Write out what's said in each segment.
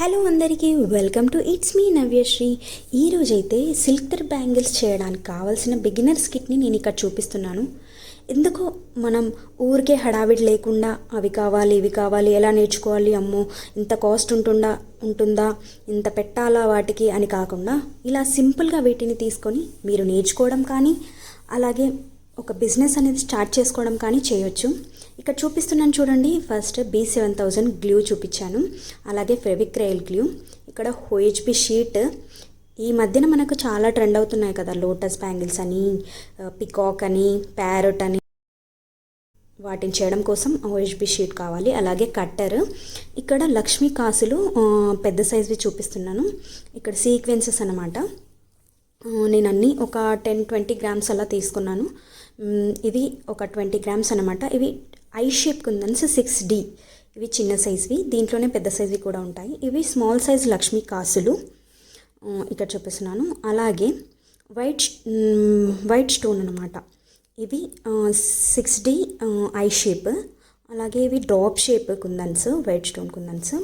Hello అందరికీ welcome to it's me Navyasri. ఈరోజైతే silk thread bangles చేయడానికి కావాల్సిన బిగినర్స్ కిట్ని నేను ఇక్కడ చూపిస్తున్నాను. ఎందుకో మనం ఊరికే హడావిడి లేకుండా అవి కావాలి ఇవి కావాలి ఎలా నేర్చుకోవాలి, అమ్మో ఇంత కాస్ట్ ఉంటుందా ఇంత పెట్టాలా వాటికి అని కాకుండా ఇలా సింపుల్గా వీటిని తీసుకొని మీరు నేర్చుకోవడం కానీ అలాగే ఒక బిజినెస్ అనేది స్టార్ట్ చేసుకోవడం కానీ చేయొచ్చు. ఇక్కడ చూపిస్తున్నాను చూడండి. ఫస్ట్ B7000 గ్లూ చూపించాను, అలాగే ఫెవిక్రైల్ గ్లూ, ఇక్కడ OHB షీట్. ఈ మధ్యన మనకు చాలా ట్రెండ్ అవుతున్నాయి కదా, లోటస్ బ్యాంగిల్స్ అని, పికాక్ అని, ప్యారెట్ అని. వాటిని చేయడం కోసం OHB షీట్ కావాలి. అలాగే కట్టర్. ఇక్కడ లక్ష్మీ కాసులు పెద్ద సైజ్వి చూపిస్తున్నాను. ఇక్కడ సీక్వెన్సెస్ అనమాట. నేను అన్నీ ఒక 10-20 గ్రామ్స్ అలా తీసుకున్నాను. ఇది ఒక 20 గ్రామ్స్ అనమాట. ఇవి ఐ షేప్ కుందన్స్ 6D. ఇవి చిన్న సైజ్వి, దీంట్లోనే పెద్ద సైజ్వి కూడా ఉంటాయి. ఇవి స్మాల్ సైజ్ లక్ష్మీ కాసులు ఇక్కడ చూపిస్తున్నాను. అలాగే వైట్ స్టోన్ అనమాట. ఇవి 6D ఐ షేప్. అలాగే ఇవి డ్రాప్ షేప్ కుందన్స్, వైట్ స్టోన్ కుందన్స్.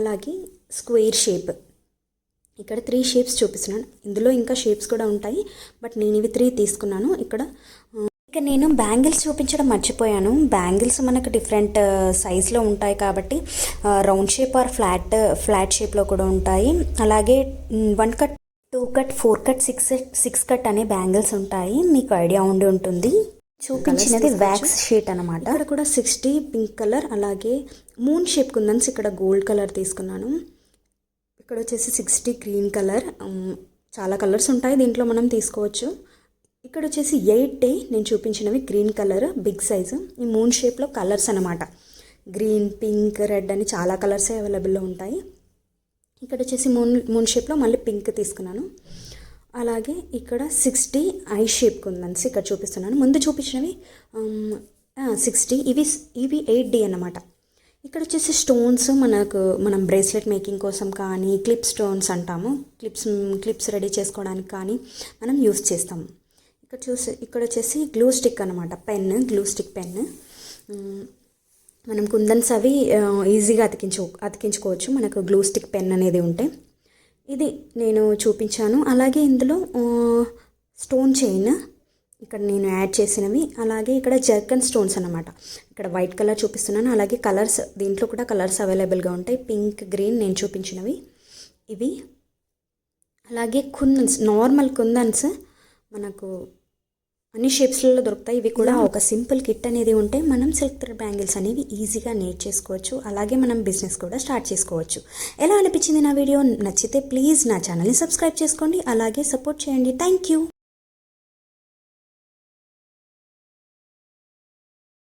అలాగే స్క్వేర్ షేప్. ఇక్కడ 3 షేప్స్ చూపిస్తున్నాను. ఇందులో ఇంకా షేప్స్ కూడా ఉంటాయి, బట్ నేను ఇవి 3 తీసుకున్నాను. ఇక్కడ నేను బ్యాంగిల్స్ చూపించడం మర్చిపోయాను. బ్యాంగిల్స్ మనకు డిఫరెంట్ సైజ్లో ఉంటాయి కాబట్టి రౌండ్ షేప్ ఆర్ ఫ్లాట్ షేప్లో కూడా ఉంటాయి. అలాగే 1 కట్, 2 కట్, 4 కట్, 6 కట్ అనే బ్యాంగిల్స్ ఉంటాయి. మీకు ఐడియా ఉంటుంది. చూపించినది వ్యాక్స్ షీట్ అనమాట. ఇక్కడ కూడా 6D పింక్ కలర్, అలాగే మూన్ షేప్ కుందన్స్ ఇక్కడ గోల్డ్ కలర్ తీసుకున్నాను. ఇక్కడ వచ్చేసి 6D గ్రీన్ కలర్. చాలా కలర్స్ ఉంటాయి దీంట్లో, మనం తీసుకోవచ్చు. ఇక్కడ వచ్చేసి 8D నేను చూపించినవి గ్రీన్ కలర్ బిగ్ సైజు. ఈ మూన్ షేప్లో కలర్స్ అనమాట. గ్రీన్, పింక్, రెడ్ అని చాలా కలర్సే అవైలబుల్లో ఉంటాయి. ఇక్కడ వచ్చేసి మూన్ షేప్లో మళ్ళీ పింక్ తీసుకున్నాను. అలాగే ఇక్కడ 6D ఐ షేప్ కుందన్స్ ఇక్కడ చూపిస్తున్నాను. ముందు చూపించినవి 6D, ఇవి 8D అన్నమాట. ఇక్కడ వచ్చేసి స్టోన్స్ మనం బ్రేస్లెట్ మేకింగ్ కోసం కానీ, క్లిప్ స్టోన్స్ అంటాము, క్లిప్స్ రెడీ చేసుకోవడానికి కానీ మనం యూస్ చేస్తాము. ఇక్కడ వచ్చేసి గ్లూ స్టిక్ అనమాట, గ్లూ స్టిక్ పెన్. మనం కుందన్స్ అవి ఈజీగా అతికించుకోవచ్చు మనకు గ్లూ స్టిక్ పెన్ అనేది ఉంటే. ఇది నేను చూపించాను. అలాగే ఇందులో స్టోన్ చైన్ ఇక్కడ నేను యాడ్ చేసినవి. అలాగే ఇక్కడ జర్కన్ స్టోన్స్ అనమాట. ఇక్కడ వైట్ కలర్ చూపిస్తున్నాను. అలాగే కలర్స్, దీంట్లో కూడా కలర్స్ అవైలబుల్గా ఉంటాయి. పింక్, గ్రీన్ నేను చూపించినవి ఇవి. అలాగే కుందన్స్, నార్మల్ కుందన్స్ మనకు అన్ని షేప్స్లలో దొరుకుతాయి. ఇవి కూడా ఒక సింపుల్ కిట్ అనేది ఉంటే మనం సిల్క్ థ్రెడ్ బ్యాంగిల్స్ అనేవి ఈజీగా నేర్చేసుకోవచ్చు. అలాగే మనం బిజినెస్ కూడా స్టార్ట్ చేసుకోవచ్చు. ఎలా అనిపించింది నా వీడియో? నచ్చితే ప్లీజ్ నా ఛానల్ని సబ్స్క్రైబ్ చేసుకోండి, అలాగే సపోర్ట్ చేయండి. Thank you.